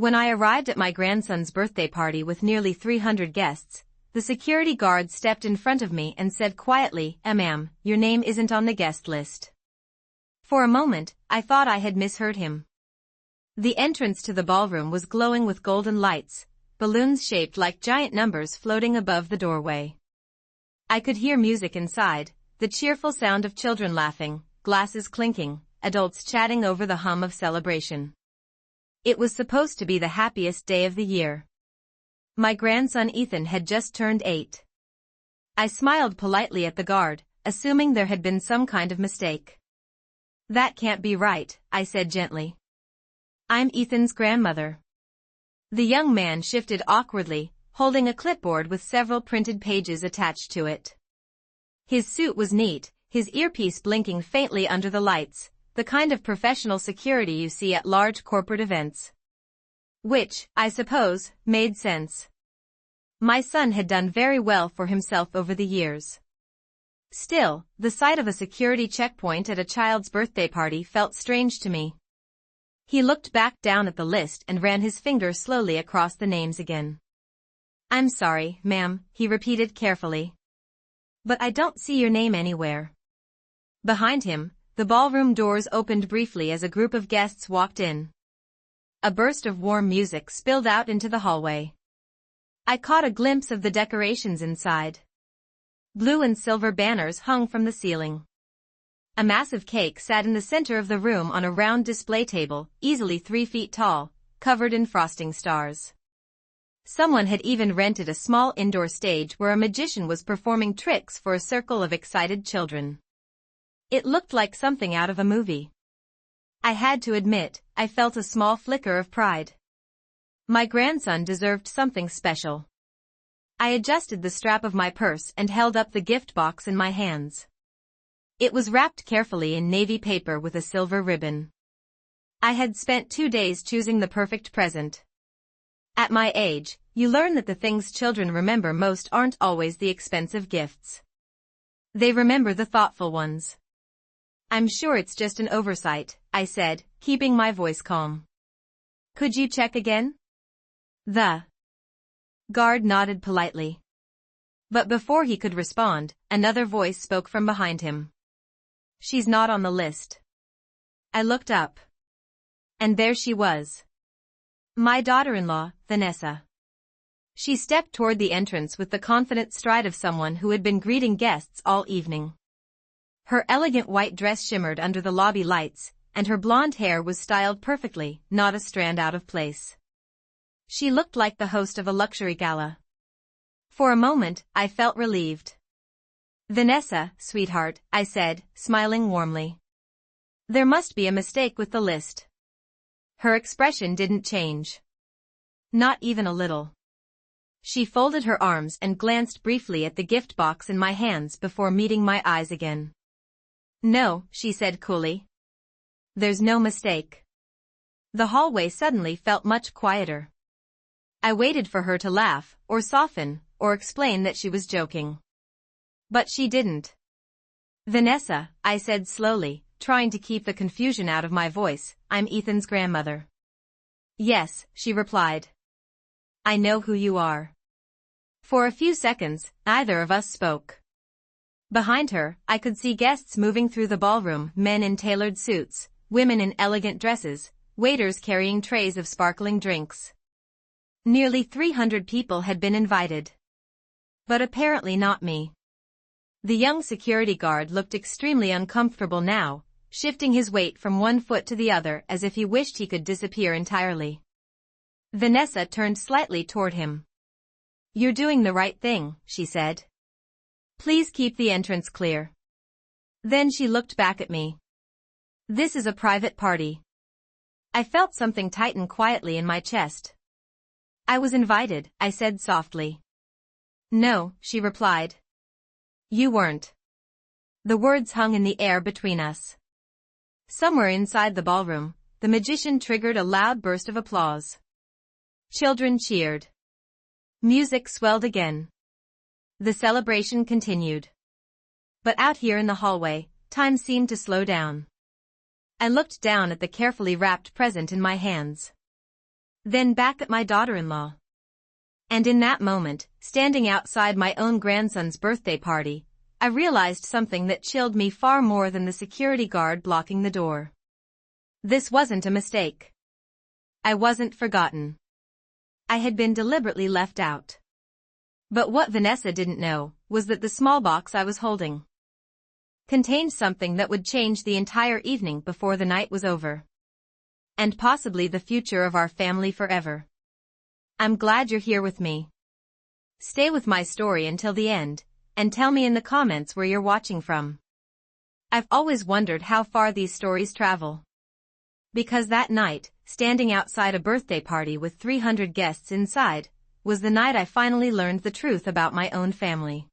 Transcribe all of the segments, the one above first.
When I arrived at my grandson's birthday party with nearly 300 guests, the security guard stepped in front of me and said quietly, "Ma'am, your name isn't on the guest list." For a moment, I thought I had misheard him. The entrance to the ballroom was glowing with golden lights, balloons shaped like giant numbers floating above the doorway. I could hear music inside, the cheerful sound of children laughing, glasses clinking, adults chatting over the hum of celebration. It was supposed to be the happiest day of the year. My grandson Ethan had just turned 8. I smiled politely at the guard, assuming there had been some kind of mistake. "That can't be right," I said gently. "I'm Ethan's grandmother." The young man shifted awkwardly, holding a clipboard with several printed pages attached to it. His suit was neat, his earpiece blinking faintly under the lights, the kind of professional security you see at large corporate events. Which, I suppose, made sense. My son had done very well for himself over the years. Still, the sight of a security checkpoint at a child's birthday party felt strange to me. He looked back down at the list and ran his finger slowly across the names again. "I'm sorry, ma'am," he repeated carefully. "But I don't see your name anywhere." Behind him, the ballroom doors opened briefly as a group of guests walked in. A burst of warm music spilled out into the hallway. I caught a glimpse of the decorations inside. Blue and silver banners hung from the ceiling. A massive cake sat in the center of the room on a round display table, easily 3 feet tall, covered in frosting stars. Someone had even rented a small indoor stage where a magician was performing tricks for a circle of excited children. It looked like something out of a movie. I had to admit, I felt a small flicker of pride. My grandson deserved something special. I adjusted the strap of my purse and held up the gift box in my hands. It was wrapped carefully in navy paper with a silver ribbon. I had spent 2 days choosing the perfect present. At my age, you learn that the things children remember most aren't always the expensive gifts. They remember the thoughtful ones. "I'm sure it's just an oversight," I said, keeping my voice calm. "Could you check again?" The guard nodded politely. But before he could respond, another voice spoke from behind him. "She's not on the list." I looked up. And there she was. My daughter-in-law, Vanessa. She stepped toward the entrance with the confident stride of someone who had been greeting guests all evening. Her elegant white dress shimmered under the lobby lights, and her blonde hair was styled perfectly, not a strand out of place. She looked like the host of a luxury gala. For a moment, I felt relieved. "Vanessa, sweetheart," I said, smiling warmly. "There must be a mistake with the list." Her expression didn't change. Not even a little. She folded her arms and glanced briefly at the gift box in my hands before meeting my eyes again. "No," she said coolly. "There's no mistake." The hallway suddenly felt much quieter. I waited for her to laugh, or soften, or explain that she was joking. But she didn't. "Vanessa," I said slowly, trying to keep the confusion out of my voice, "I'm Ethan's grandmother." "Yes," she replied. "I know who you are." For a few seconds, neither of us spoke. Behind her, I could see guests moving through the ballroom, men in tailored suits, women in elegant dresses, waiters carrying trays of sparkling drinks. Nearly 300 people had been invited. But apparently not me. The young security guard looked extremely uncomfortable now, shifting his weight from one foot to the other as if he wished he could disappear entirely. Vanessa turned slightly toward him. "You're doing the right thing," she said. "Please keep the entrance clear." Then she looked back at me. "This is a private party." I felt something tighten quietly in my chest. "I was invited," I said softly. "No," she replied. "You weren't." The words hung in the air between us. Somewhere inside the ballroom, the magician triggered a loud burst of applause. Children cheered. Music swelled again. The celebration continued. But out here in the hallway, time seemed to slow down. I looked down at the carefully wrapped present in my hands. then back at my daughter-in-law. And in that moment, standing outside my own grandson's birthday party, I realized something that chilled me far more than the security guard blocking the door. This wasn't a mistake. I wasn't forgotten. I had been deliberately left out. But what Vanessa didn't know was that the small box I was holding contained something that would change the entire evening before the night was over. And possibly the future of our family forever. I'm glad you're here with me. Stay with my story until the end, and tell me in the comments where you're watching from. I've always wondered how far these stories travel. Because that night, standing outside a birthday party with 300 guests inside, was the night I finally learned the truth about my own family.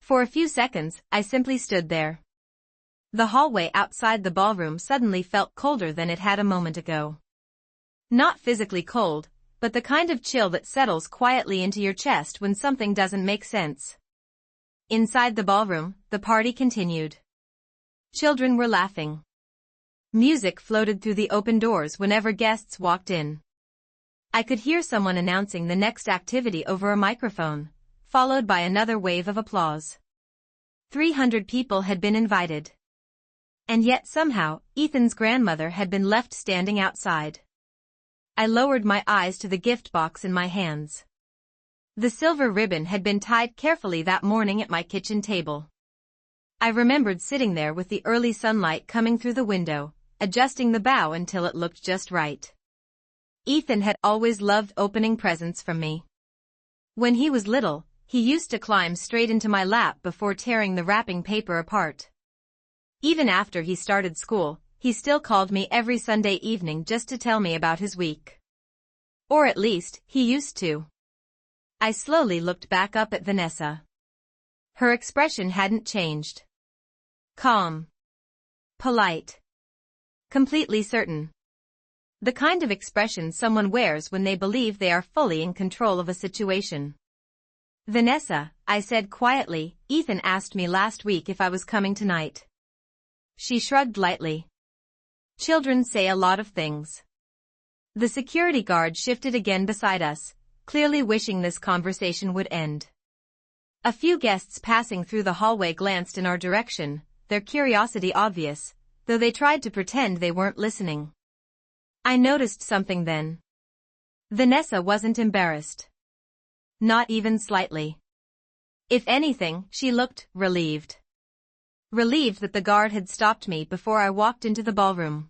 For a few seconds, I simply stood there. The hallway outside the ballroom suddenly felt colder than it had a moment ago. Not physically cold, but the kind of chill that settles quietly into your chest when something doesn't make sense. Inside the ballroom, the party continued. Children were laughing. Music floated through the open doors whenever guests walked in. I could hear someone announcing the next activity over a microphone, followed by another wave of applause. 300 people had been invited. And yet somehow, Ethan's grandmother had been left standing outside. I lowered my eyes to the gift box in my hands. The silver ribbon had been tied carefully that morning at my kitchen table. I remembered sitting there with the early sunlight coming through the window, adjusting the bow until it looked just right. Ethan had always loved opening presents from me. When he was little, he used to climb straight into my lap before tearing the wrapping paper apart. Even after he started school, he still called me every Sunday evening just to tell me about his week. Or at least, he used to. I slowly looked back up at Vanessa. Her expression hadn't changed. Calm. Polite. Completely certain. The kind of expression someone wears when they believe they are fully in control of a situation. Vanessa, I said quietly, Ethan asked me last week if I was coming tonight. She shrugged lightly. Children say a lot of things. The security guard shifted again beside us, clearly wishing this conversation would end. A few guests passing through the hallway glanced in our direction, their curiosity obvious, though they tried to pretend they weren't listening. I noticed something then. Vanessa wasn't embarrassed. Not even slightly. If anything, she looked relieved. Relieved that the guard had stopped me before I walked into the ballroom.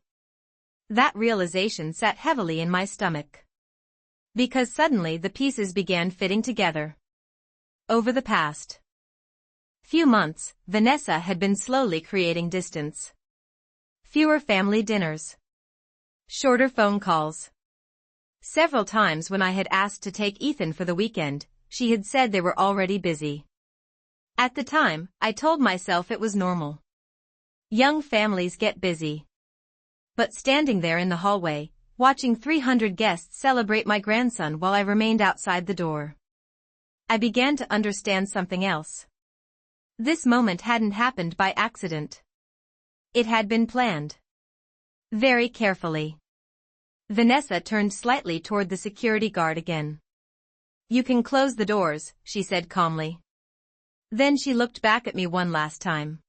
That realization sat heavily in my stomach. Because suddenly the pieces began fitting together. Over the past few months, Vanessa had been slowly creating distance. Fewer family dinners. Shorter phone calls. Several times when I had asked to take Ethan for the weekend, she had said they were already busy. At the time, I told myself it was normal. Young families get busy. But standing there in the hallway, watching 300 guests celebrate my grandson while I remained outside the door, I began to understand something else. This moment hadn't happened by accident. It had been planned. Very carefully. Vanessa turned slightly toward the security guard again. You can close the doors, she said calmly. Then she looked back at me one last time.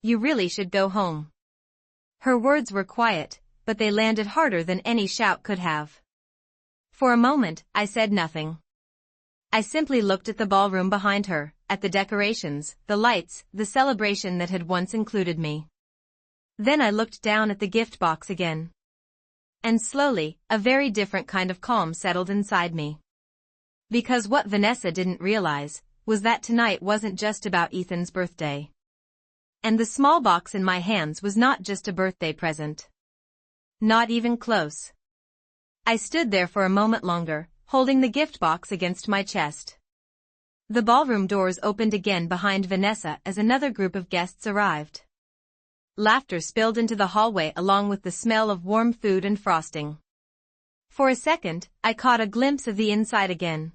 You really should go home. Her words were quiet, but they landed harder than any shout could have. For a moment, I said nothing. I simply looked at the ballroom behind her, at the decorations, the lights, the celebration that had once included me. Then I looked down at the gift box again. And slowly, a very different kind of calm settled inside me. Because what Vanessa didn't realize was that tonight wasn't just about Ethan's birthday. And the small box in my hands was not just a birthday present. Not even close. I stood there for a moment longer, holding the gift box against my chest. The ballroom doors opened again behind Vanessa as another group of guests arrived. Laughter spilled into the hallway along with the smell of warm food and frosting. For a second, I caught a glimpse of the inside again.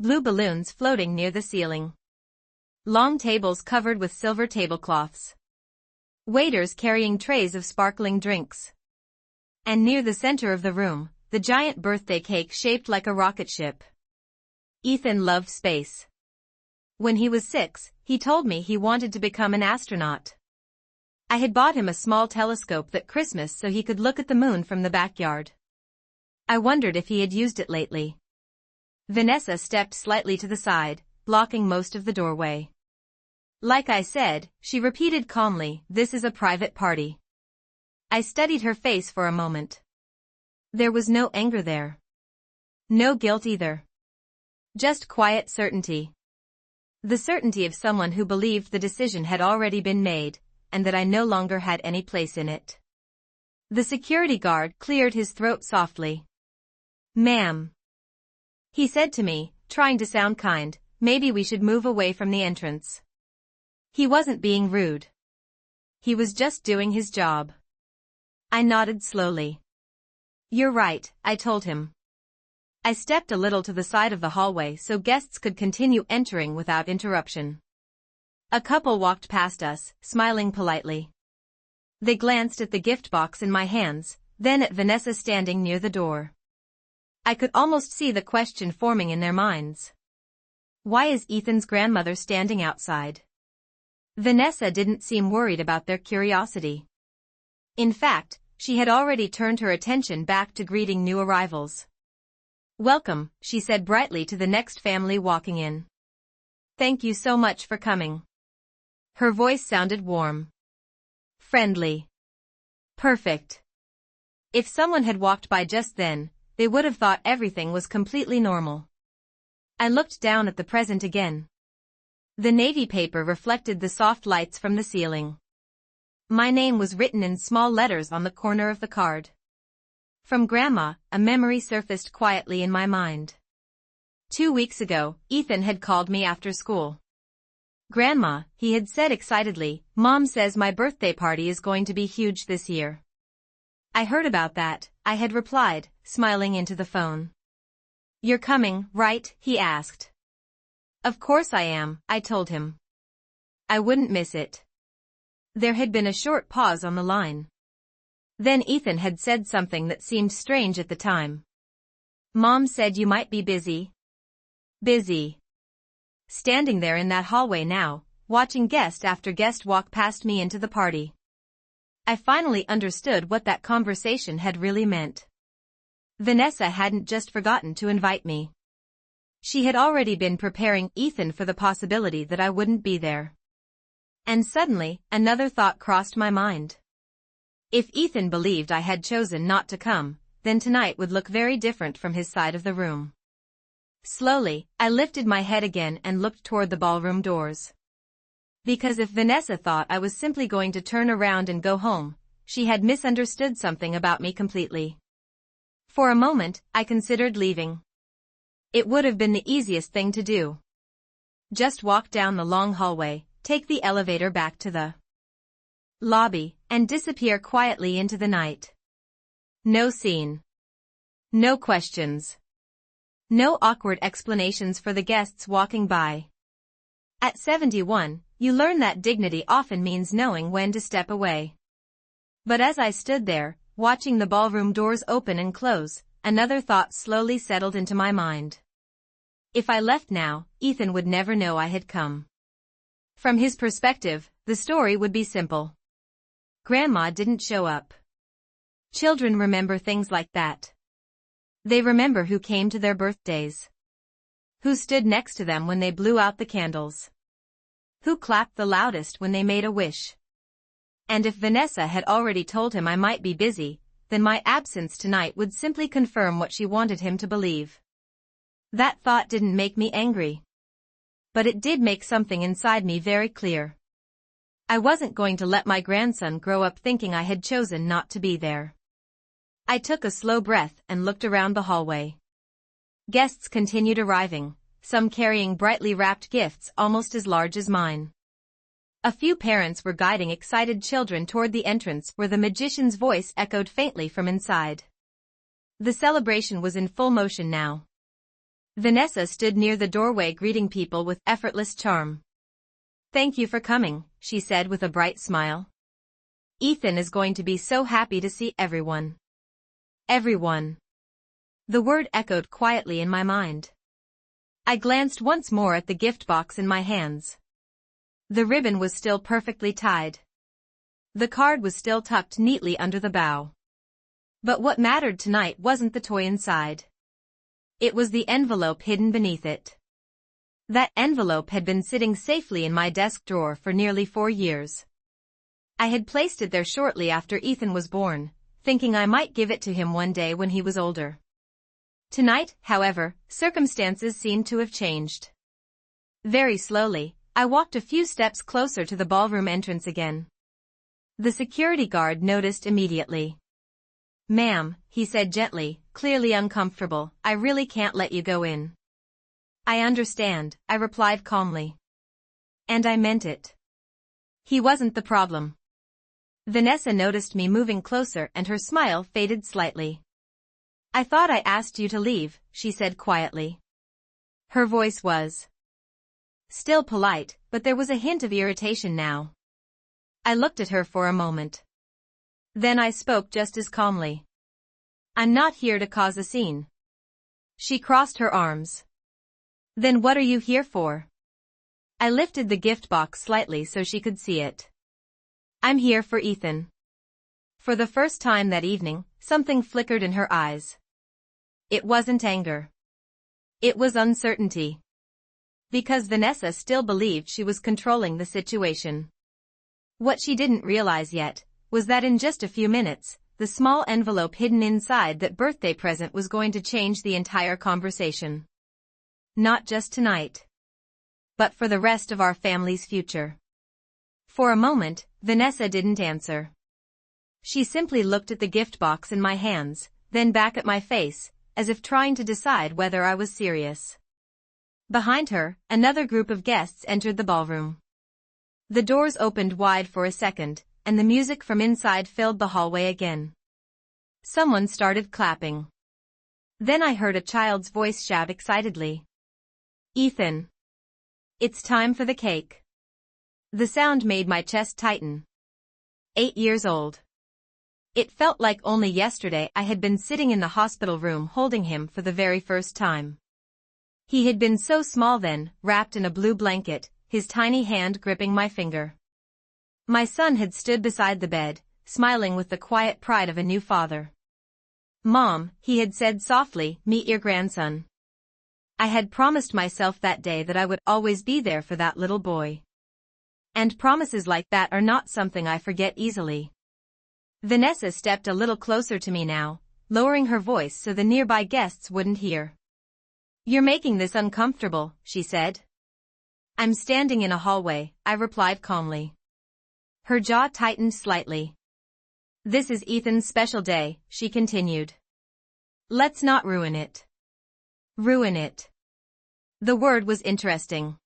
Blue balloons floating near the ceiling. Long tables covered with silver tablecloths. Waiters carrying trays of sparkling drinks. And near the center of the room, the giant birthday cake shaped like a rocket ship. Ethan loved space. When he was 6, he told me he wanted to become an astronaut. I had bought him a small telescope that Christmas so he could look at the moon from the backyard. I wondered if he had used it lately. Vanessa stepped slightly to the side, blocking most of the doorway. Like I said, she repeated calmly, "This is a private party." I studied her face for a moment. There was no anger there. No guilt either. Just quiet certainty. The certainty of someone who believed the decision had already been made, and that I no longer had any place in it. The security guard cleared his throat softly. "Ma'am," he said to me, trying to sound kind, "maybe we should move away from the entrance." He wasn't being rude. He was just doing his job. I nodded slowly. "You're right," I told him. I stepped a little to the side of the hallway so guests could continue entering without interruption. A couple walked past us, smiling politely. They glanced at the gift box in my hands, then at Vanessa standing near the door. I could almost see the question forming in their minds. Why is Ethan's grandmother standing outside? Vanessa didn't seem worried about their curiosity. In fact, she had already turned her attention back to greeting new arrivals. "Welcome," she said brightly to the next family walking in. "Thank you so much for coming." Her voice sounded warm. Friendly. Perfect. If someone had walked by just then, they would have thought everything was completely normal. I looked down at the present again. The navy paper reflected the soft lights from the ceiling. My name was written in small letters on the corner of the card. From Grandma, a memory surfaced quietly in my mind. 2 weeks ago, Ethan had called me after school. "Grandma," he had said excitedly, "Mom says my birthday party is going to be huge this year." "I heard about that," I had replied, smiling into the phone. "You're coming, right?" he asked. "Of course I am," I told him. I wouldn't miss it. There had been a short pause on the line. Then Ethan had said something that seemed strange at the time. "Mom said you might be busy." Busy. Standing there in that hallway now, watching guest after guest walk past me into the party. I finally understood what that conversation had really meant. Vanessa hadn't just forgotten to invite me. She had already been preparing Ethan for the possibility that I wouldn't be there. And suddenly, another thought crossed my mind. If Ethan believed I had chosen not to come, then tonight would look very different from his side of the room. Slowly, I lifted my head again and looked toward the ballroom doors. Because if Vanessa thought I was simply going to turn around and go home, she had misunderstood something about me completely. For a moment, I considered leaving. It would have been the easiest thing to do. Just walk down the long hallway, take the elevator back to the lobby, and disappear quietly into the night. No scene. No questions. No awkward explanations for the guests walking by. At 71, you learn that dignity often means knowing when to step away. But as I stood there, watching the ballroom doors open and close, another thought slowly settled into my mind. If I left now, Ethan would never know I had come. From his perspective, the story would be simple. Grandma didn't show up. Children remember things like that. They remember who came to their birthdays. Who stood next to them when they blew out the candles. Who clapped the loudest when they made a wish. And if Vanessa had already told him I might be busy, then my absence tonight would simply confirm what she wanted him to believe. That thought didn't make me angry. But it did make something inside me very clear. I wasn't going to let my grandson grow up thinking I had chosen not to be there. I took a slow breath and looked around the hallway. Guests continued arriving, some carrying brightly wrapped gifts almost as large as mine. A few parents were guiding excited children toward the entrance where the magician's voice echoed faintly from inside. The celebration was in full motion now. Vanessa stood near the doorway greeting people with effortless charm. "Thank you for coming," she said with a bright smile. "Ethan is going to be so happy to see everyone." Everyone. The word echoed quietly in my mind. I glanced once more at the gift box in my hands. The ribbon was still perfectly tied. The card was still tucked neatly under the bow. But what mattered tonight wasn't the toy inside. It was the envelope hidden beneath it. That envelope had been sitting safely in my desk drawer for nearly 4 years. I had placed it there shortly after Ethan was born, thinking I might give it to him one day when he was older. Tonight, however, circumstances seemed to have changed. Very slowly, I walked a few steps closer to the ballroom entrance again. The security guard noticed immediately. "Ma'am," he said gently, clearly uncomfortable, "I really can't let you go in." "I understand," I replied calmly. And I meant it. He wasn't the problem. Vanessa noticed me moving closer and her smile faded slightly. "I thought I asked you to leave," she said quietly. Her voice was still polite, but there was a hint of irritation now. I looked at her for a moment. Then I spoke just as calmly. "I'm not here to cause a scene." She crossed her arms. "Then what are you here for?" I lifted the gift box slightly so she could see it. "I'm here for Ethan." For the first time that evening, something flickered in her eyes. It wasn't anger. It was uncertainty. Because Vanessa still believed she was controlling the situation. What she didn't realize yet was that in just a few minutes, the small envelope hidden inside that birthday present was going to change the entire conversation. Not just tonight, but for the rest of our family's future. For a moment, Vanessa didn't answer. She simply looked at the gift box in my hands, then back at my face, as if trying to decide whether I was serious. Behind her, another group of guests entered the ballroom. The doors opened wide for a second, and the music from inside filled the hallway again. Someone started clapping. Then I heard a child's voice shout excitedly, "Ethan! It's time for the cake." The sound made my chest tighten. 8 years old. It felt like only yesterday I had been sitting in the hospital room holding him for the very first time. He had been so small then, wrapped in a blue blanket, his tiny hand gripping my finger. My son had stood beside the bed, smiling with the quiet pride of a new father. "Mom," he had said softly, "meet your grandson." I had promised myself that day that I would always be there for that little boy. And promises like that are not something I forget easily. Vanessa stepped a little closer to me now, lowering her voice so the nearby guests wouldn't hear. "You're making this uncomfortable," she said. "I'm standing in a hallway," I replied calmly. Her jaw tightened slightly. "This is Ethan's special day," she continued. "Let's not ruin it." Ruin it. The word was interesting.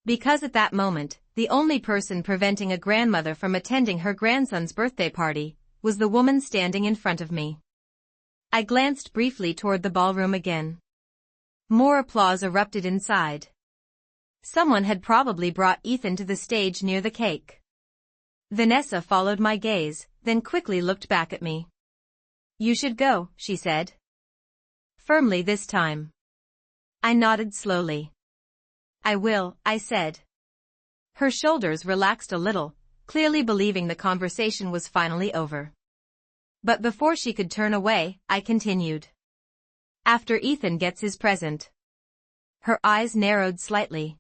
Because at that moment, the only person preventing a grandmother from attending her grandson's birthday party was the woman standing in front of me. I glanced briefly toward the ballroom again. More applause erupted inside. Someone had probably brought Ethan to the stage near the cake. Vanessa followed my gaze, then quickly looked back at me. "You should go," she said. Firmly this time. I nodded slowly. "I will," I said. Her shoulders relaxed a little, clearly believing the conversation was finally over. But before she could turn away, I continued. "After Ethan gets his present." Her eyes narrowed slightly.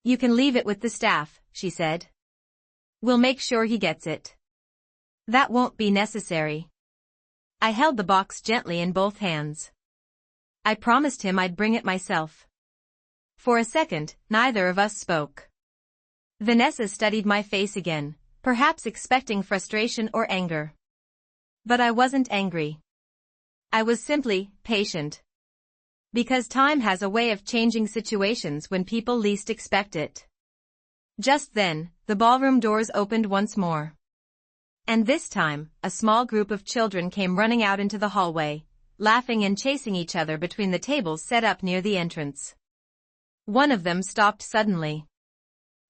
"You can leave it with the staff," she said. "We'll make sure he gets it." "That won't be necessary." I held the box gently in both hands. I promised him I'd bring it myself. For a second, neither of us spoke. Vanessa studied my face again, perhaps expecting frustration or anger. But I wasn't angry. I was simply patient. Because time has a way of changing situations when people least expect it. Just then, the ballroom doors opened once more. And this time, a small group of children came running out into the hallway, laughing and chasing each other between the tables set up near the entrance. One of them stopped suddenly.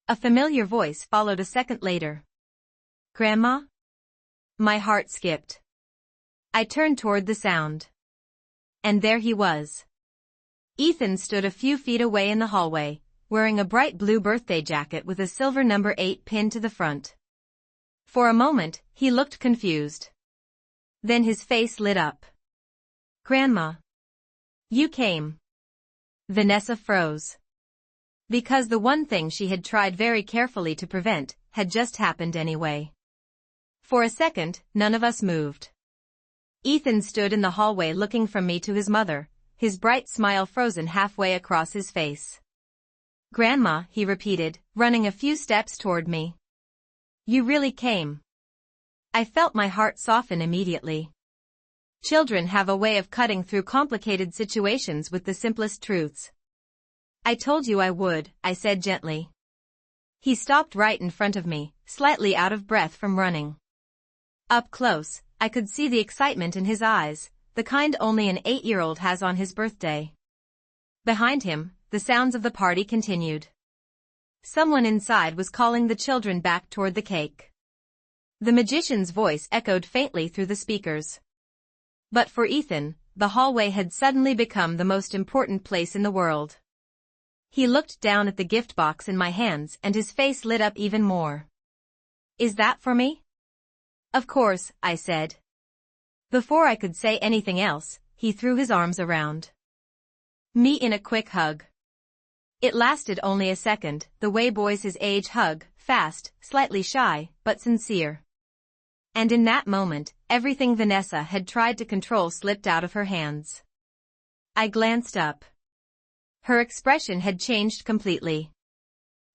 A familiar voice followed a second later. "Grandma?" My heart skipped. I turned toward the sound. And there he was. Ethan stood a few feet away in the hallway, wearing a bright blue birthday jacket with a silver number 8 pinned to the front. For a moment, he looked confused. Then his face lit up. "Grandma. You came." Vanessa froze. Because the one thing she had tried very carefully to prevent had just happened anyway. For a second, none of us moved. Ethan stood in the hallway looking from me to his mother, his bright smile frozen halfway across his face. "Grandma," he repeated, running a few steps toward me. "You really came." I felt my heart soften immediately. Children have a way of cutting through complicated situations with the simplest truths. "I told you I would," I said gently. He stopped right in front of me, slightly out of breath from running. Up close, I could see the excitement in his eyes, the kind only an 8-year-old has on his birthday. Behind him, the sounds of the party continued. Someone inside was calling the children back toward the cake. The magician's voice echoed faintly through the speakers. But for Ethan, the hallway had suddenly become the most important place in the world. He looked down at the gift box in my hands and his face lit up even more. "Is that for me?" "Of course," I said. Before I could say anything else, he threw his arms around me in a quick hug. It lasted only a second, the way boys his age hug, fast, slightly shy, but sincere. And in that moment, everything Vanessa had tried to control slipped out of her hands. I glanced up. Her expression had changed completely.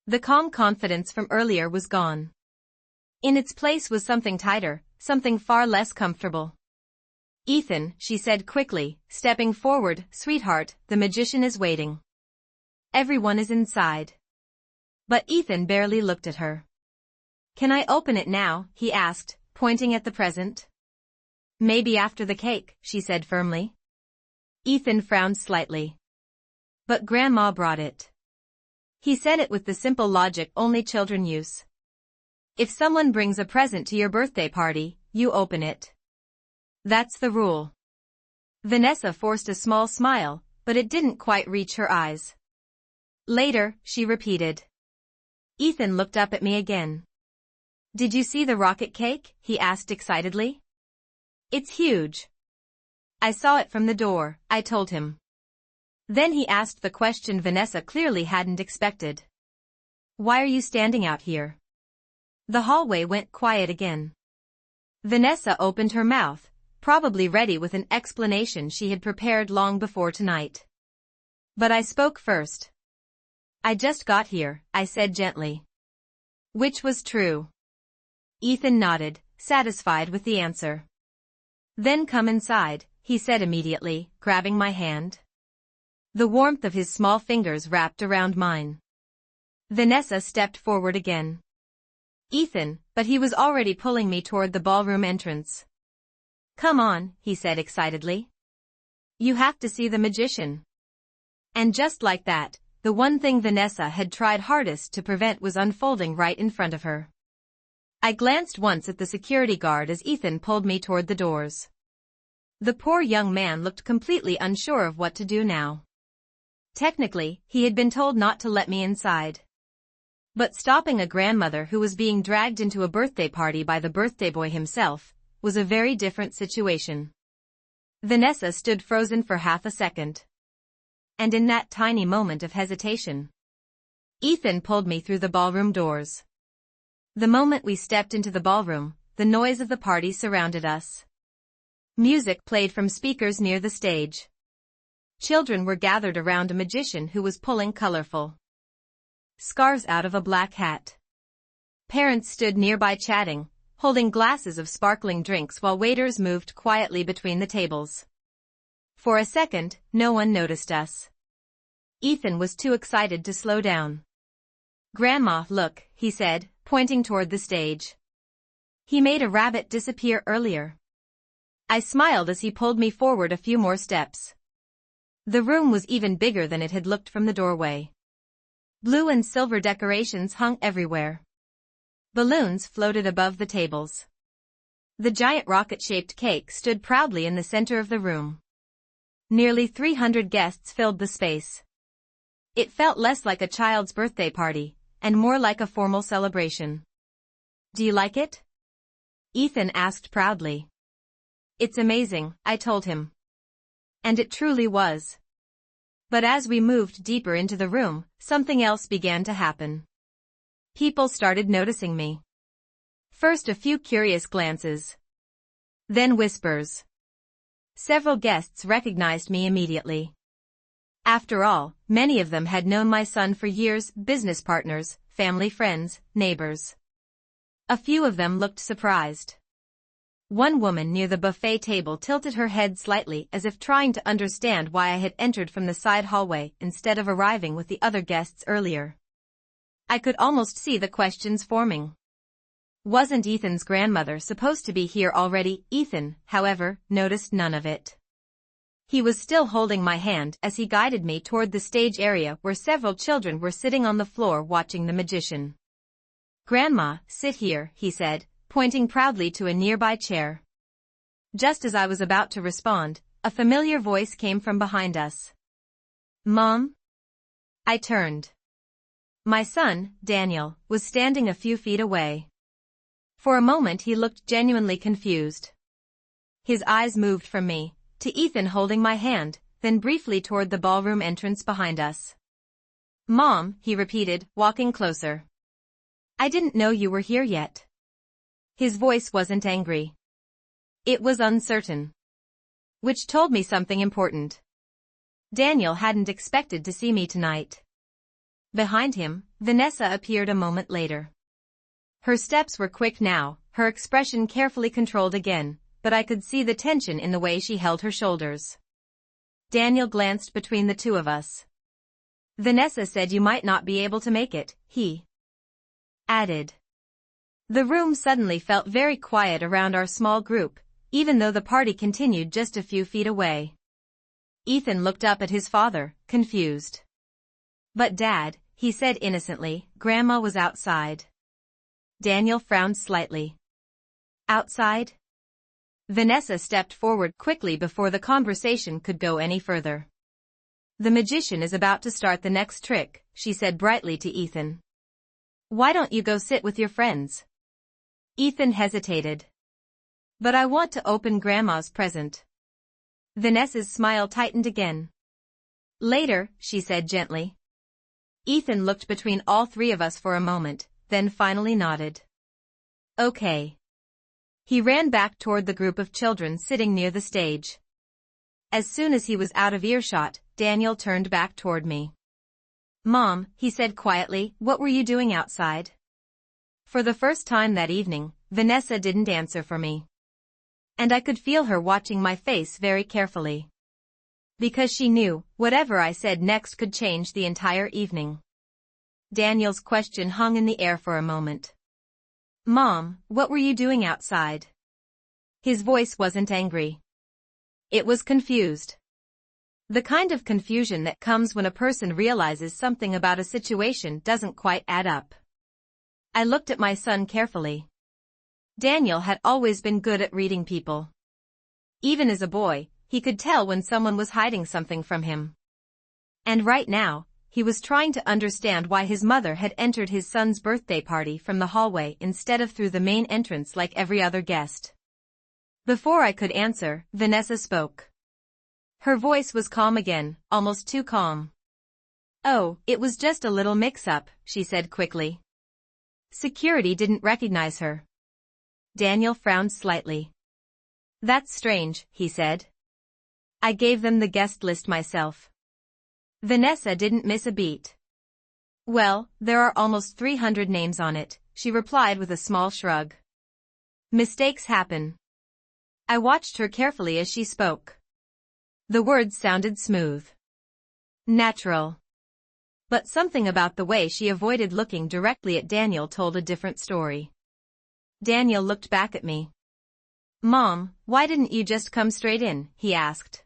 The calm confidence from earlier was gone. In its place was something tighter, something far less comfortable. "Ethan," she said quickly, stepping forward, "Sweetheart, the magician is waiting. Everyone is inside." But Ethan barely looked at her. "Can I open it now?" he asked, pointing at the present. "Maybe after the cake," she said firmly. Ethan frowned slightly. "But Grandma brought it." He said it with the simple logic only children use. If someone brings a present to your birthday party, you open it. That's the rule. Vanessa forced a small smile, but it didn't quite reach her eyes. "Later," she repeated. Ethan looked up at me again. "Did you see the rocket cake?" he asked excitedly. "It's huge." "I saw it from the door," I told him. Then he asked the question Vanessa clearly hadn't expected. "Why are you standing out here?" The hallway went quiet again. Vanessa opened her mouth, probably ready with an explanation she had prepared long before tonight. But I spoke first. "I just got here," I said gently. Which was true. Ethan nodded, satisfied with the answer. "Then come inside," he said immediately, grabbing my hand. The warmth of his small fingers wrapped around mine. Vanessa stepped forward again. "Ethan," but he was already pulling me toward the ballroom entrance. "Come on," he said excitedly. "You have to see the magician." And just like that, the one thing Vanessa had tried hardest to prevent was unfolding right in front of her. I glanced once at the security guard as Ethan pulled me toward the doors. The poor young man looked completely unsure of what to do now. Technically, he had been told not to let me inside. But stopping a grandmother who was being dragged into a birthday party by the birthday boy himself was a very different situation. Vanessa stood frozen for half a second. And in that tiny moment of hesitation, Ethan pulled me through the ballroom doors. The moment we stepped into the ballroom, the noise of the party surrounded us. Music played from speakers near the stage. Children were gathered around a magician who was pulling colorful scarves out of a black hat. Parents stood nearby chatting, holding glasses of sparkling drinks while waiters moved quietly between the tables. For a second, no one noticed us. Ethan was too excited to slow down. "Grandma, look," he said, pointing toward the stage. "He made a rabbit disappear earlier." I smiled as he pulled me forward a few more steps. The room was even bigger than it had looked from the doorway. Blue and silver decorations hung everywhere. Balloons floated above the tables. The giant rocket-shaped cake stood proudly in the center of the room. Nearly 300 guests filled the space. It felt less like a child's birthday party, and more like a formal celebration. "Do you like it?" Ethan asked proudly. "It's amazing," I told him. And it truly was. But as we moved deeper into the room, something else began to happen. People started noticing me. First a few curious glances. Then whispers. Several guests recognized me immediately. After all, many of them had known my son for years, business partners, family friends, neighbors. A few of them looked surprised. One woman near the buffet table tilted her head slightly as if trying to understand why I had entered from the side hallway instead of arriving with the other guests earlier. I could almost see the questions forming. Wasn't Ethan's grandmother supposed to be here already? Ethan, however, noticed none of it. He was still holding my hand as he guided me toward the stage area where several children were sitting on the floor watching the magician. "Grandma, sit here," he said, pointing proudly to a nearby chair. Just as I was about to respond, a familiar voice came from behind us. "Mom?" I turned. My son, Daniel, was standing a few feet away. For a moment he looked genuinely confused. His eyes moved from me to Ethan holding my hand, then briefly toward the ballroom entrance behind us. "Mom," he repeated, walking closer. "I didn't know you were here yet." His voice wasn't angry. It was uncertain. Which told me something important. Daniel hadn't expected to see me tonight. Behind him, Vanessa appeared a moment later. Her steps were quick now, her expression carefully controlled again, but I could see the tension in the way she held her shoulders. Daniel glanced between the two of us. "Vanessa said you might not be able to make it," he added. The room suddenly felt very quiet around our small group, even though the party continued just a few feet away. Ethan looked up at his father, confused. "But Dad," he said innocently, "Grandma was outside." Daniel frowned slightly. "Outside?" Vanessa stepped forward quickly before the conversation could go any further. "The magician is about to start the next trick," she said brightly to Ethan. "Why don't you go sit with your friends?" Ethan hesitated. "But I want to open Grandma's present." Vanessa's smile tightened again. "Later," she said gently. Ethan looked between all three of us for a moment, then finally nodded. "Okay." He ran back toward the group of children sitting near the stage. As soon as he was out of earshot, Daniel turned back toward me. "Mom," he said quietly, "what were you doing outside?" For the first time that evening, Vanessa didn't answer for me. And I could feel her watching my face very carefully. Because she knew, whatever I said next could change the entire evening. Daniel's question hung in the air for a moment. "Mom, what were you doing outside?" His voice wasn't angry. It was confused. The kind of confusion that comes when a person realizes something about a situation doesn't quite add up. I looked at my son carefully. Daniel had always been good at reading people. Even as a boy, he could tell when someone was hiding something from him. And right now, he was trying to understand why his mother had entered his son's birthday party from the hallway instead of through the main entrance like every other guest. Before I could answer, Vanessa spoke. Her voice was calm again, almost too calm. "Oh, it was just a little mix-up," she said quickly. Security didn't recognize her. Daniel frowned slightly. "That's strange," he said. "I gave them the guest list myself." Vanessa didn't miss a beat. "Well, there are almost 300 names on it," she replied with a small shrug. "Mistakes happen." I watched her carefully as she spoke. The words sounded smooth. Natural. But something about the way she avoided looking directly at Daniel told a different story. Daniel looked back at me. "Mom, why didn't you just come straight in?" he asked.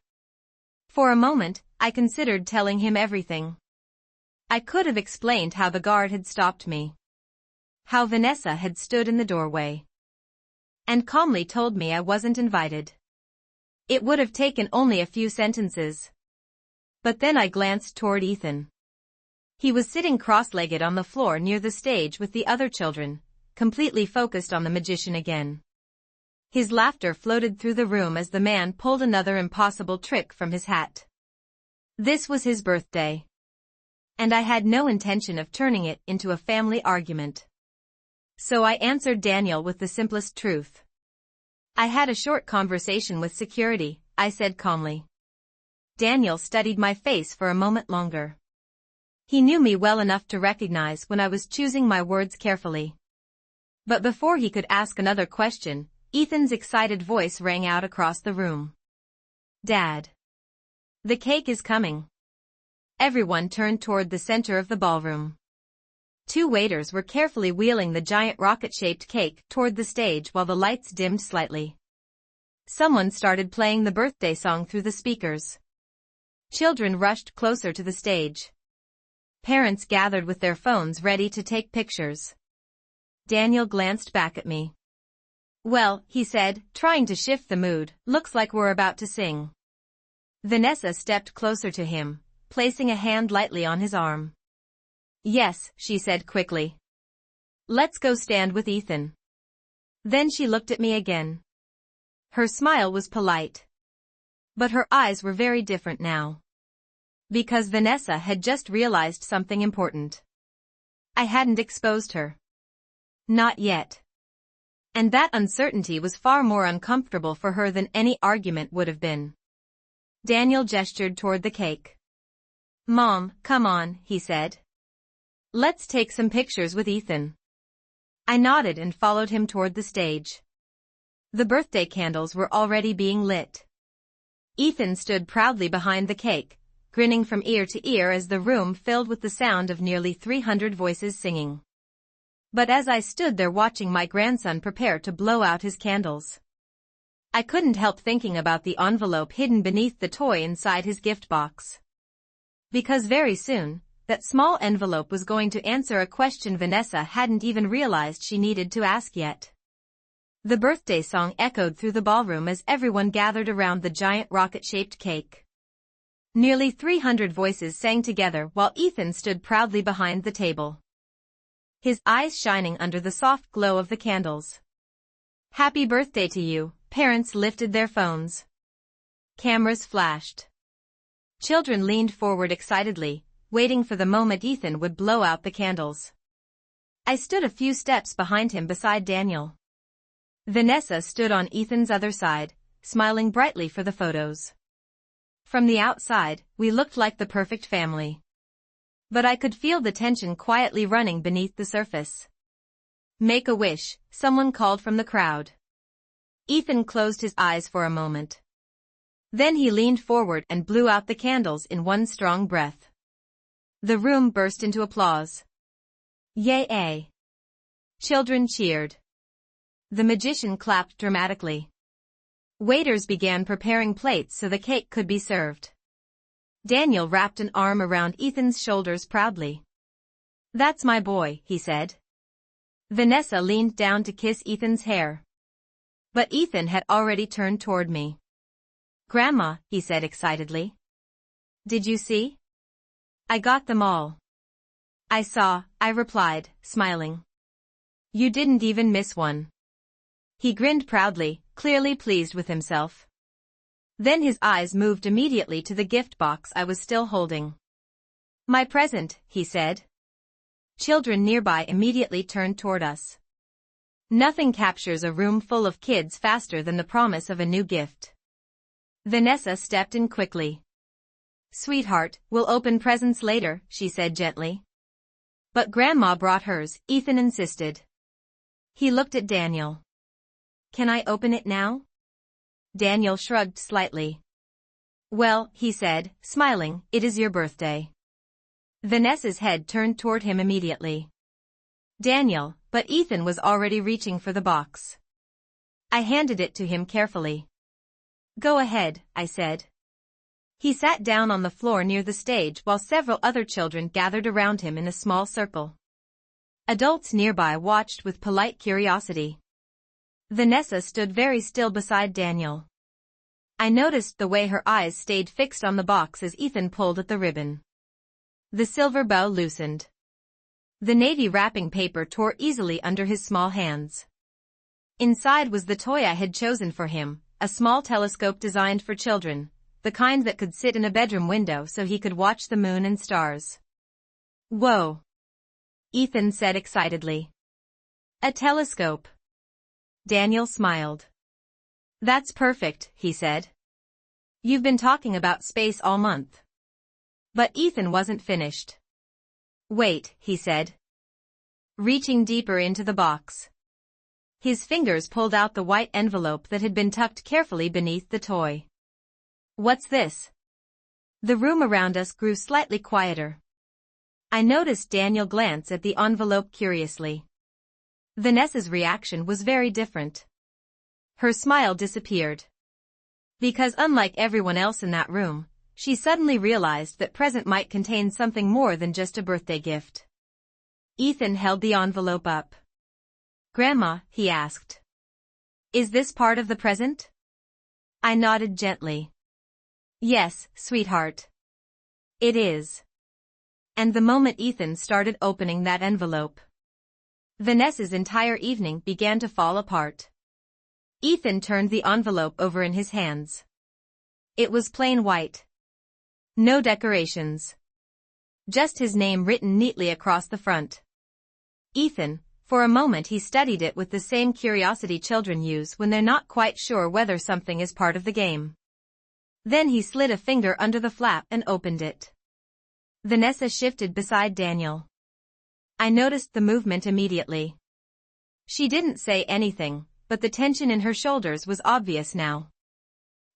For a moment, I considered telling him everything. I could have explained how the guard had stopped me. How Vanessa had stood in the doorway. And calmly told me I wasn't invited. It would have taken only a few sentences. But then I glanced toward Ethan. He was sitting cross-legged on the floor near the stage with the other children, completely focused on the magician again. His laughter floated through the room as the man pulled another impossible trick from his hat. This was his birthday. And I had no intention of turning it into a family argument. So I answered Daniel with the simplest truth. I had a short conversation with security, I said calmly. Daniel studied my face for a moment longer. He knew me well enough to recognize when I was choosing my words carefully. But before he could ask another question, Ethan's excited voice rang out across the room. Dad. The cake is coming. Everyone turned toward the center of the ballroom. 2 waiters were carefully wheeling the giant rocket-shaped cake toward the stage while the lights dimmed slightly. Someone started playing the birthday song through the speakers. Children rushed closer to the stage. Parents gathered with their phones ready to take pictures. Daniel glanced back at me. Well, he said, trying to shift the mood, looks like we're about to sing. Vanessa stepped closer to him, placing a hand lightly on his arm. Yes, she said quickly. Let's go stand with Ethan. Then she looked at me again. Her smile was polite. But her eyes were very different now. Because Vanessa had just realized something important. I hadn't exposed her. Not yet. And that uncertainty was far more uncomfortable for her than any argument would have been. Daniel gestured toward the cake. Mom, come on, he said. Let's take some pictures with Ethan. I nodded and followed him toward the stage. The birthday candles were already being lit. Ethan stood proudly behind the cake, grinning from ear to ear as the room filled with the sound of nearly 300 voices singing. But as I stood there watching my grandson prepare to blow out his candles, I couldn't help thinking about the envelope hidden beneath the toy inside his gift box. Because very soon, that small envelope was going to answer a question Vanessa hadn't even realized she needed to ask yet. The birthday song echoed through the ballroom as everyone gathered around the giant rocket-shaped cake. Nearly 300 voices sang together while Ethan stood proudly behind the table. His eyes shining under the soft glow of the candles. Happy birthday to you, parents lifted their phones. Cameras flashed. Children leaned forward excitedly, waiting for the moment Ethan would blow out the candles. I stood a few steps behind him beside Daniel. Vanessa stood on Ethan's other side, smiling brightly for the photos. From the outside, we looked like the perfect family. But I could feel the tension quietly running beneath the surface. Make a wish, someone called from the crowd. Ethan closed his eyes for a moment. Then he leaned forward and blew out the candles in one strong breath. The room burst into applause. Yay! Children cheered. The magician clapped dramatically. Waiters began preparing plates so the cake could be served. Daniel wrapped an arm around Ethan's shoulders proudly. That's my boy, he said. Vanessa leaned down to kiss Ethan's hair. But Ethan had already turned toward me. Grandma, he said excitedly. Did you see? I got them all. I saw, I replied, smiling. You didn't even miss one. He grinned proudly, clearly pleased with himself. Then his eyes moved immediately to the gift box I was still holding. My present, he said. Children nearby immediately turned toward us. Nothing captures a room full of kids faster than the promise of a new gift. Vanessa stepped in quickly. Sweetheart, we'll open presents later, she said gently. But Grandma brought hers, Ethan insisted. He looked at Daniel. Can I open it now? Daniel shrugged slightly. Well, he said, smiling, it is your birthday. Vanessa's head turned toward him immediately. Daniel, but Ethan was already reaching for the box. I handed it to him carefully. Go ahead, I said. He sat down on the floor near the stage while several other children gathered around him in a small circle. Adults nearby watched with polite curiosity. Vanessa stood very still beside Daniel. I noticed the way her eyes stayed fixed on the box as Ethan pulled at the ribbon. The silver bow loosened. The navy wrapping paper tore easily under his small hands. Inside was the toy I had chosen for him, a small telescope designed for children, the kind that could sit in a bedroom window so he could watch the moon and stars. "Whoa!" Ethan said excitedly. "A telescope." Daniel smiled. "That's perfect," he said. "You've been talking about space all month." But Ethan wasn't finished. "Wait," he said, reaching deeper into the box. His fingers pulled out the white envelope that had been tucked carefully beneath the toy. "What's this?" The room around us grew slightly quieter. I noticed Daniel glance at the envelope curiously. Vanessa's reaction was very different. Her smile disappeared. Because unlike everyone else in that room, she suddenly realized that present might contain something more than just a birthday gift. Ethan held the envelope up. "Grandma," he asked, "is this part of the present?" I nodded gently. "Yes, sweetheart. It is." And the moment Ethan started opening that envelope, Vanessa's entire evening began to fall apart. Ethan turned the envelope over in his hands. It was plain white. No decorations. Just his name written neatly across the front. Ethan, for a moment he studied it with the same curiosity children use when they're not quite sure whether something is part of the game. Then he slid a finger under the flap and opened it. Vanessa shifted beside Daniel. I noticed the movement immediately. She didn't say anything, but the tension in her shoulders was obvious now.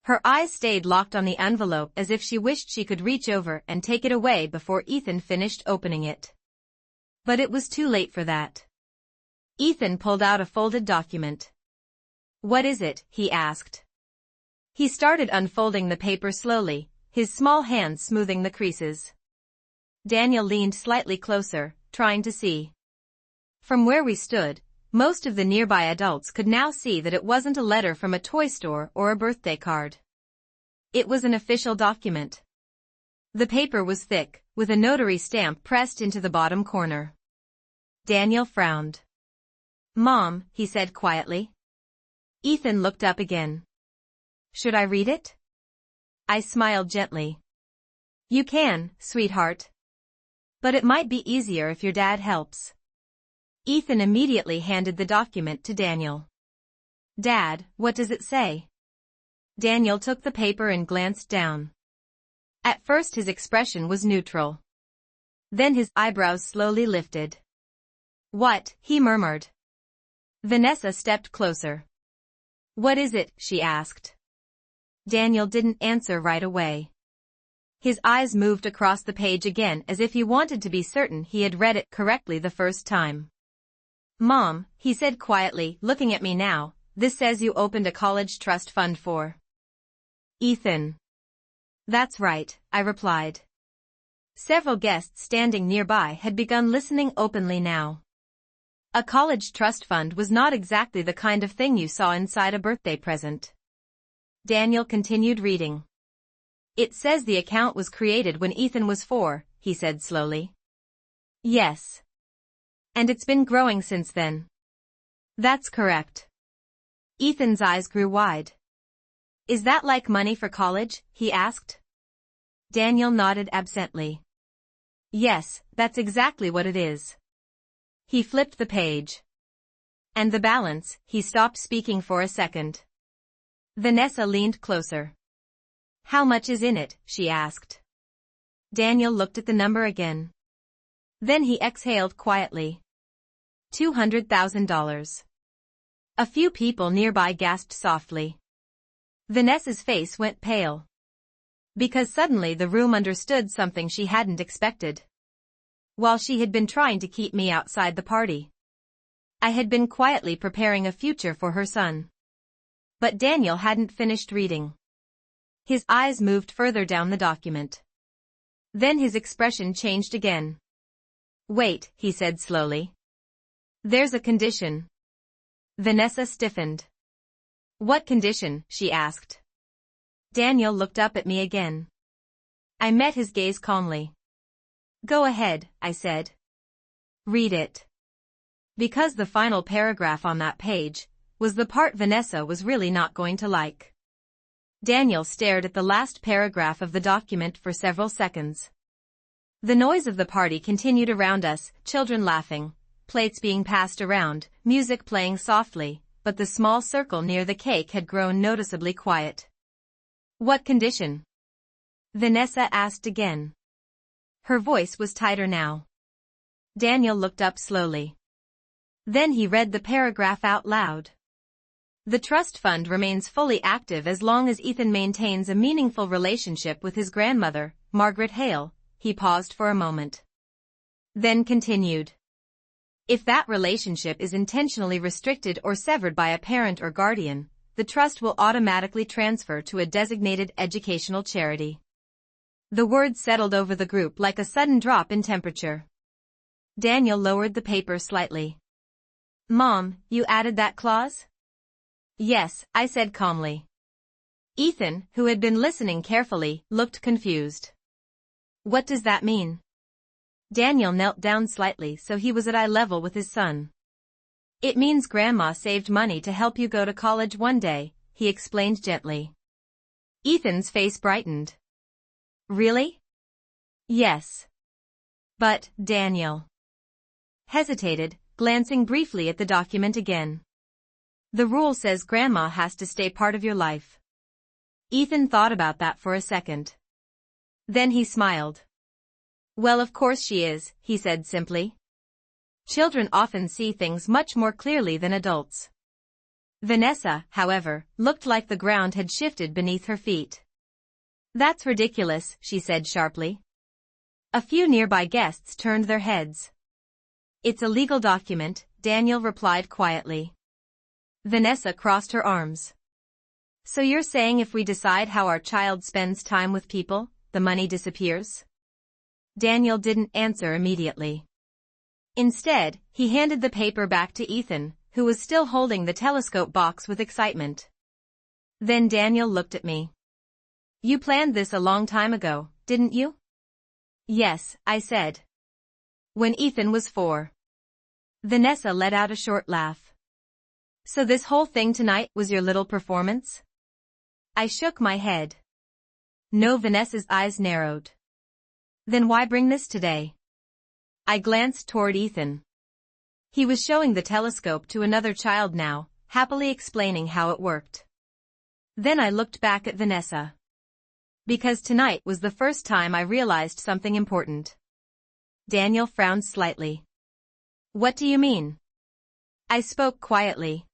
Her eyes stayed locked on the envelope as if she wished she could reach over and take it away before Ethan finished opening it. But it was too late for that. Ethan pulled out a folded document. "What is it?" he asked. He started unfolding the paper slowly, his small hands smoothing the creases. Daniel leaned slightly closer, trying to see. From where we stood, most of the nearby adults could now see that it wasn't a letter from a toy store or a birthday card. It was an official document. The paper was thick, with a notary stamp pressed into the bottom corner. Daniel frowned. "Mom," he said quietly. Ethan looked up again. "Should I read it?" I smiled gently. "You can, sweetheart. But it might be easier if your dad helps." Ethan immediately handed the document to Daniel. "Dad, what does it say?" Daniel took the paper and glanced down. At first his expression was neutral. Then his eyebrows slowly lifted. "What?" he murmured. Vanessa stepped closer. "What is it?" she asked. Daniel didn't answer right away. His eyes moved across the page again as if he wanted to be certain he had read it correctly the first time. "Mom," he said quietly, looking at me now, "this says you opened a college trust fund for Ethan." "That's right," I replied. Several guests standing nearby had begun listening openly now. A college trust fund was not exactly the kind of thing you saw inside a birthday present. Daniel continued reading. "It says the account was created when Ethan was 4, he said slowly. "Yes. And it's been growing since then." "That's correct." Ethan's eyes grew wide. "Is that like money for college?" he asked. Daniel nodded absently. "Yes, that's exactly what it is." He flipped the page. "And the balance," he stopped speaking for a second. Vanessa leaned closer. "How much is in it?" she asked. Daniel looked at the number again. Then he exhaled quietly. $200,000. A few people nearby gasped softly. Vanessa's face went pale. Because suddenly the room understood something she hadn't expected. While she had been trying to keep me outside the party, I had been quietly preparing a future for her son. But Daniel hadn't finished reading. His eyes moved further down the document. Then his expression changed again. "Wait," he said slowly. "There's a condition." Vanessa stiffened. "What condition?" she asked. Daniel looked up at me again. I met his gaze calmly. Go ahead, I said. Read it. Because the final paragraph on that page was the part Vanessa was really not going to like. Daniel stared at the last paragraph of the document for several seconds. The noise of the party continued around us, children laughing, plates being passed around, music playing softly, but the small circle near the cake had grown noticeably quiet. What condition? Vanessa asked again. Her voice was tighter now. Daniel looked up slowly. Then he read the paragraph out loud. The trust fund remains fully active as long as Ethan maintains a meaningful relationship with his grandmother, Margaret Hale. He paused for a moment. Then continued. If that relationship is intentionally restricted or severed by a parent or guardian, the trust will automatically transfer to a designated educational charity. The words settled over the group like a sudden drop in temperature. Daniel lowered the paper slightly. Mom, you added that clause? Yes, I said calmly. Ethan, who had been listening carefully, looked confused. What does that mean? Daniel knelt down slightly so he was at eye level with his son. It means Grandma saved money to help you go to college one day, he explained gently. Ethan's face brightened. Really? Yes. But, Daniel hesitated, glancing briefly at the document again. The rule says Grandma has to stay part of your life. Ethan thought about that for a second. Then he smiled. Well, of course she is, he said simply. Children often see things much more clearly than adults. Vanessa, however, looked like the ground had shifted beneath her feet. That's ridiculous, she said sharply. A few nearby guests turned their heads. It's a legal document, Daniel replied quietly. Vanessa crossed her arms. So you're saying if we decide how our child spends time with people, the money disappears? Daniel didn't answer immediately. Instead, he handed the paper back to Ethan, who was still holding the telescope box with excitement. Then Daniel looked at me. You planned this a long time ago, didn't you? Yes, I said. When Ethan was 4. Vanessa let out a short laugh. So this whole thing tonight was your little performance? I shook my head. No, Vanessa's eyes narrowed. Then why bring this today? I glanced toward Ethan. He was showing the telescope to another child now, happily explaining how it worked. Then I looked back at Vanessa. Because tonight was the first time I realized something important. Daniel frowned slightly. What do you mean? I spoke quietly.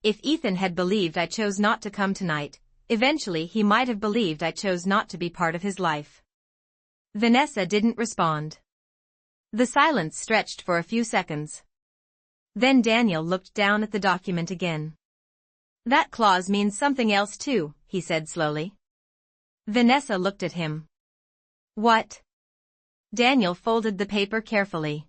If Ethan had believed I chose not to come tonight, eventually he might have believed I chose not to be part of his life. Vanessa didn't respond. The silence stretched for a few seconds. Then Daniel looked down at the document again. That clause means something else too, he said slowly. Vanessa looked at him. What? Daniel folded the paper carefully.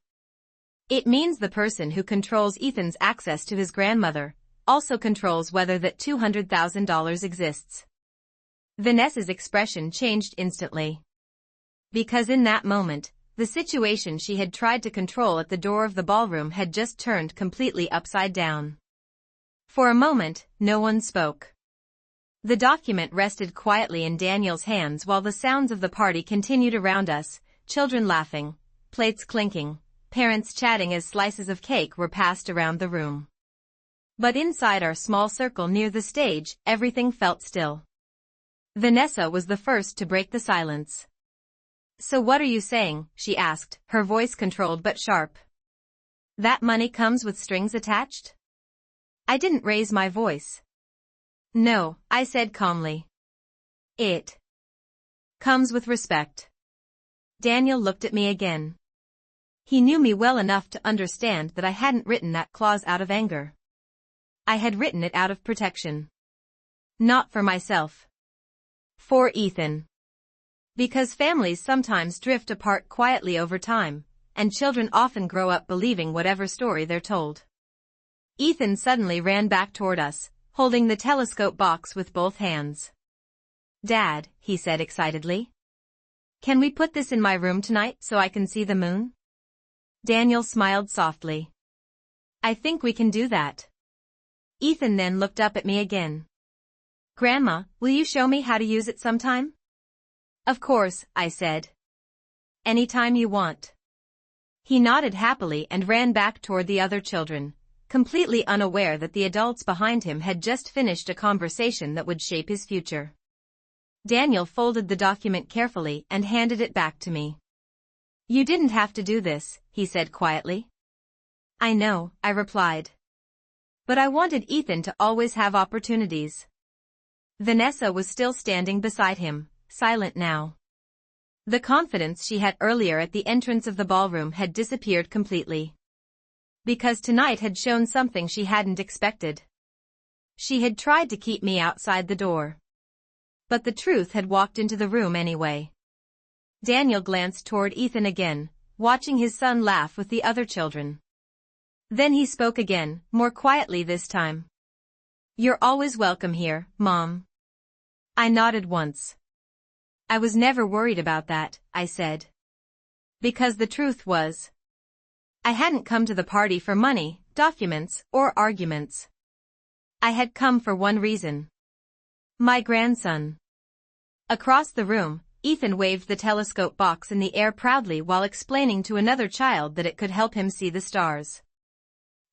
It means the person who controls Ethan's access to his grandmother also controls whether that $200,000 exists. Vanessa's expression changed instantly. Because in that moment, the situation she had tried to control at the door of the ballroom had just turned completely upside down. For a moment, no one spoke. The document rested quietly in Daniel's hands while the sounds of the party continued around us, children laughing, plates clinking, parents chatting as slices of cake were passed around the room. But inside our small circle near the stage, everything felt still. Vanessa was the first to break the silence. So what are you saying? She asked, her voice controlled but sharp. That money comes with strings attached? I didn't raise my voice. No, I said calmly. It comes with respect. Daniel looked at me again. He knew me well enough to understand that I hadn't written that clause out of anger. I had written it out of protection. Not for myself. For Ethan. Because families sometimes drift apart quietly over time, and children often grow up believing whatever story they're told. Ethan suddenly ran back toward us, holding the telescope box with both hands. Dad, he said excitedly. Can we put this in my room tonight so I can see the moon? Daniel smiled softly. I think we can do that. Ethan then looked up at me again. Grandma, will you show me how to use it sometime? Of course, I said. Anytime you want. He nodded happily and ran back toward the other children, completely unaware that the adults behind him had just finished a conversation that would shape his future. Daniel folded the document carefully and handed it back to me. You didn't have to do this, he said quietly. I know, I replied. But I wanted Ethan to always have opportunities. Vanessa was still standing beside him, silent now. The confidence she had earlier at the entrance of the ballroom had disappeared completely. Because tonight had shown something she hadn't expected. She had tried to keep me outside the door. But the truth had walked into the room anyway. Daniel glanced toward Ethan again, watching his son laugh with the other children. Then he spoke again, more quietly this time. You're always welcome here, Mom. I nodded once. I was never worried about that, I said. Because the truth was, I hadn't come to the party for money, documents, or arguments. I had come for one reason. My grandson. Across the room, Ethan waved the telescope box in the air proudly while explaining to another child that it could help him see the stars.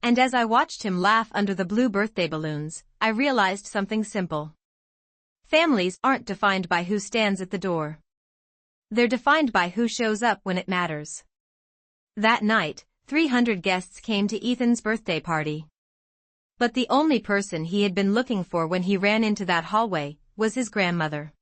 And as I watched him laugh under the blue birthday balloons, I realized something simple. Families aren't defined by who stands at the door. They're defined by who shows up when it matters. That night, 300 guests came to Ethan's birthday party. But the only person he had been looking for when he ran into that hallway was his grandmother.